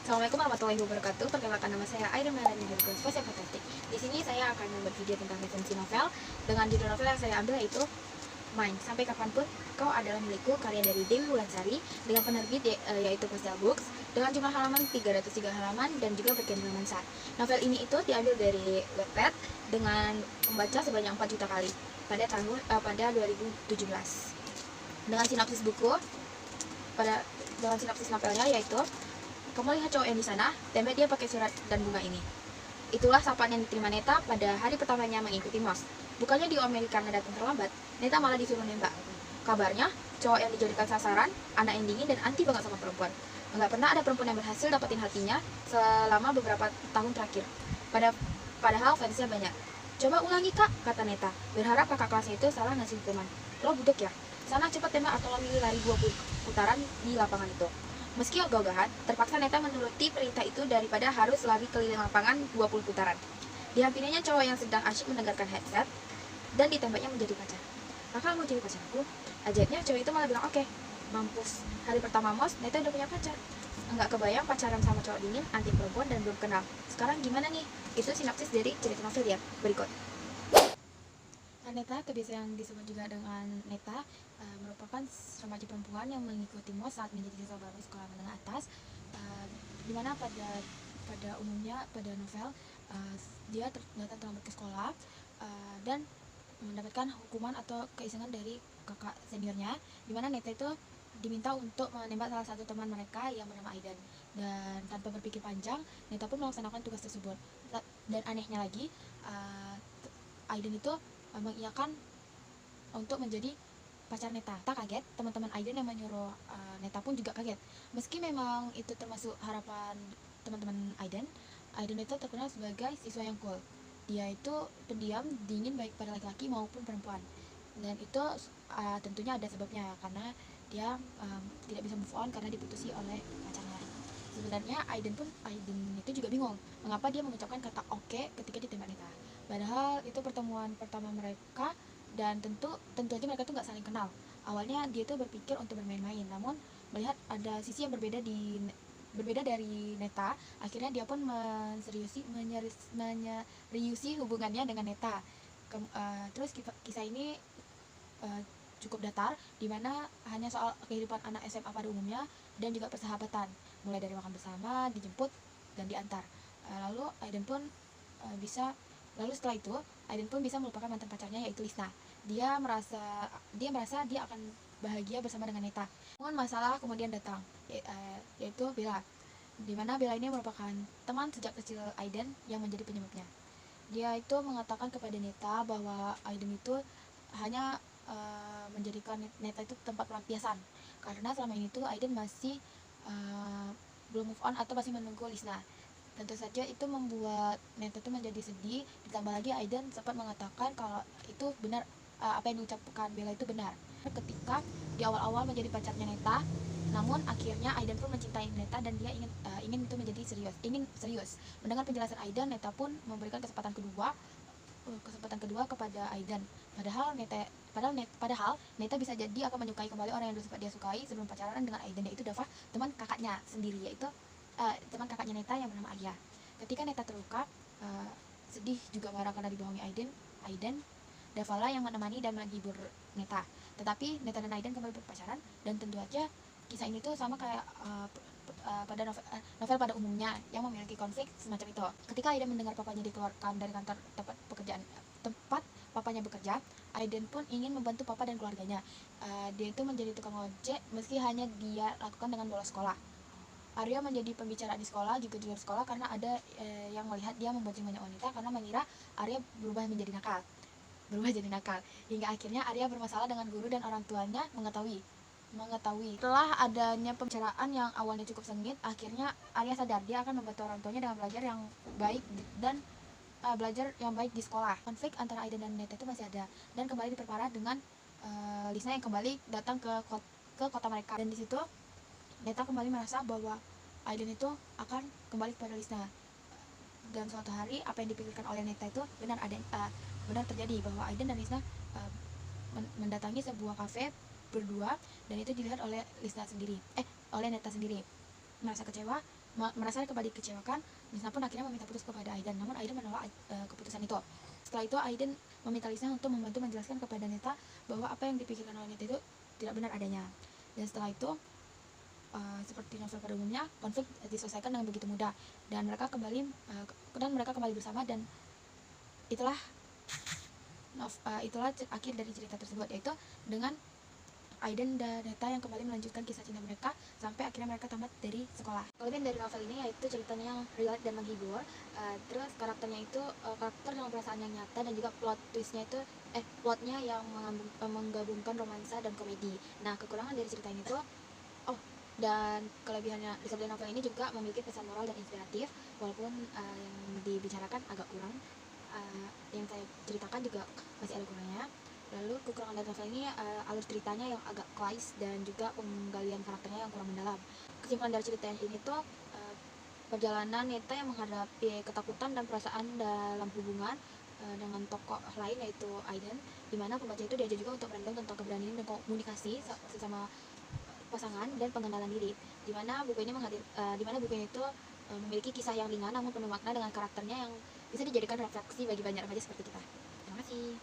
Assalamualaikum warahmatullahi wabarakatuh. Perkenalkan, nama saya Aida Melani dari kelas Voice Fantastic. Di sini saya akan membuat video tentang resensi novel dengan judul novel yang saya ambil yaitu Mine. Sampai kapanpun kau adalah milikku, karya dari Dewi Wulansari dengan penerbit yaitu Pastel Books dengan jumlah halaman 303 halaman dan juga bergenre romansa. Novel ini itu diambil dari Wattpad dengan membaca sebanyak 4 juta kali pada 2017. Dengan sinopsis novelnya yaitu, kamu lihat cowok yang di sana, tembak dia pakai surat dan bunga ini. Itulah sapaan yang diterima Neta pada hari pertamanya mengikuti MOS. Bukannya diomeli karena datang terlambat, Neta malah disuruh nembak. Kabarnya, cowok yang dijadikan sasaran, anak yang dingin dan anti banget sama perempuan. Enggak pernah ada perempuan yang berhasil dapetin hatinya selama beberapa tahun terakhir. Padahal fansnya banyak. Coba ulangi kak, kata Neta, berharap kakak kelasnya itu salah ngasih hukuman. Lo budek ya? Sana cepat tembak atau lo milih lari 20 putaran di lapangan itu. Meski ogah-ogahan, terpaksa Neta menuruti perintah itu daripada harus lari keliling lapangan 20 putaran. Dihampirinya cowok yang sedang asyik mendengarkan headset dan ditembaknya menjadi pacar. Kakak mau jadi pacarku? Ajaibnya cowok itu malah bilang oke. Mampus, hari pertama MOS, Neta udah punya pacar. Enggak kebayang pacaran sama cowok dingin, anti perempuan dan belum kenal. Sekarang gimana nih? Itu sinopsis dari cerita novel ya, berikut. Neta, atau biasa yang disebut juga dengan Neta, merupakan remaja perempuan yang mengikuti MOS saat menjadi siswa baru sekolah menengah atas, dimana pada umumnya pada novel dia datang terlambat ke sekolah dan mendapatkan hukuman atau keisengan dari kakak seniornya, dimana Neta itu diminta untuk menembak salah satu teman mereka yang bernama Aidan. Dan tanpa berpikir panjang, Neta pun melaksanakan tugas tersebut. Dan anehnya lagi, Aidan itu mengiyakan untuk menjadi pacar Neta. Tak kaget, teman-teman Aidan yang menyuruh Neta pun juga kaget. Meski memang itu termasuk harapan teman-teman Aidan itu terkenal sebagai siswa yang cool. Dia itu pendiam, dingin baik pada laki-laki maupun perempuan. Dan itu tentunya ada sebabnya, karena dia tidak bisa move on karena diputusi oleh pacarnya. Sebenarnya Aidan itu juga bingung mengapa dia mengucapkan kata oke ketika ditembak Neta. Padahal itu pertemuan pertama mereka dan tentu aja mereka tuh nggak saling kenal. Awalnya dia tuh berpikir untuk bermain-main, namun melihat ada sisi yang berbeda dari Neta, akhirnya dia pun menyeriusi hubungannya dengan Neta. Terus kisah ini cukup datar, dimana hanya soal kehidupan anak SMA pada umumnya dan juga persahabatan, mulai dari makan bersama, dijemput dan diantar. Lalu setelah itu Aiden pun bisa melupakan mantan pacarnya yaitu Lisna. Dia merasa dia akan bahagia bersama dengan Neta. Namun masalah kemudian datang, yaitu Bella. Dimana Bella ini merupakan teman sejak kecil Aiden yang menjadi penyebabnya. Dia itu mengatakan kepada Neta bahwa Aiden itu hanya menjadikan Neta itu tempat pelampiasan, karena selama ini tuh Aiden masih belum move on atau masih menunggu Lisna. Tentu saja itu membuat Neta itu menjadi sedih. Ditambah lagi Aiden sempat mengatakan kalau itu benar, apa yang diucapkan Bella itu benar. Ketika di awal-awal menjadi pacarnya Neta, namun akhirnya Aiden pun mencintai Neta dan dia ingin itu menjadi serius. Mendengar penjelasan Aiden, Neta pun memberikan kesempatan kedua kepada Aiden. Padahal Neta bisa jadi akan menyukai kembali orang yang dia sukai sebelum pacaran dengan Aiden, yaitu Dava, teman kakaknya sendiri, yaitu teman kakaknya Neta yang bernama Arya. Ketika Neta terluka, sedih juga marah karena dibohongi Aiden, Davala yang menemani dan menghibur Neta. Tetapi Neta dan Aiden kembali berpacaran, dan tentu aja kisah ini tuh sama kayak pada novel pada umumnya yang memiliki konflik semacam itu. Ketika Aiden mendengar papanya dikeluarkan dari kantor tempat papanya bekerja, Aiden pun ingin membantu papa dan keluarganya. Dia itu menjadi tukang ojek meski hanya dia lakukan dengan bolos sekolah. Arya menjadi pembicaraan di sekolah juga di luar sekolah karena ada yang melihat dia membonceng banyak wanita karena mengira Arya berubah jadi nakal. Hingga akhirnya Arya bermasalah dengan guru dan orang tuanya mengetahui. Setelah adanya pembicaraan yang awalnya cukup sengit, akhirnya Arya sadar dia akan membantu orang tuanya dengan belajar yang baik dan belajar yang baik di sekolah. Konflik antara Aiden dan Neta itu masih ada dan kembali diperparah dengan Lisna yang kembali datang ke kota mereka. Dan di situ Neta kembali merasa bahwa Aiden itu akan kembali kepada Lisna. Dan suatu hari apa yang dipikirkan oleh Neta itu benar terjadi, bahwa Aiden dan Lisna mendatangi sebuah kafe berdua, dan itu dilihat oleh Neta sendiri. Merasa kecewa merasa kembali dikecewakan. Lisna pun akhirnya meminta putus kepada Aiden, namun Aiden menolak keputusan itu. Setelah itu Aiden meminta Lisna untuk membantu menjelaskan kepada Neta bahwa apa yang dipikirkan oleh Neta itu tidak benar adanya. Dan setelah itu seperti novel pada umumnya, konflik diselesaikan dengan begitu mudah dan mereka kembali bersama, dan itulah akhir dari cerita tersebut, yaitu dengan Aiden dan Neta yang kembali melanjutkan kisah cinta mereka sampai akhirnya mereka tamat dari sekolah. Kelebihan dari novel ini yaitu ceritanya yang relate dan menghibur, terus karakternya itu karakter dengan perasaan yang nyata, dan juga plotnya yang menggabungkan romansa dan komedi. Nah, kekurangan dari cerita ini tuh dan kelebihan novel ini juga memiliki pesan moral dan inspiratif, walaupun yang dibicarakan agak kurang. Yang saya ceritakan juga masih ada kurangnya. Lalu kekurangan dari novel ini alur ceritanya yang agak klise dan juga penggalian karakternya yang kurang mendalam. Kesimpulan dari cerita ini tuh perjalanan Neta yang menghadapi ketakutan dan perasaan dalam hubungan dengan tokoh lain yaitu Aiden, dimana pembaca itu diajar juga untuk berendam tentang keberanian dan komunikasi sesama pasangan dan pengenalan diri. Dimana buku ini itu memiliki kisah yang ringan namun penuh makna dengan karakternya yang bisa dijadikan refleksi bagi banyak remaja seperti kita. Terima kasih.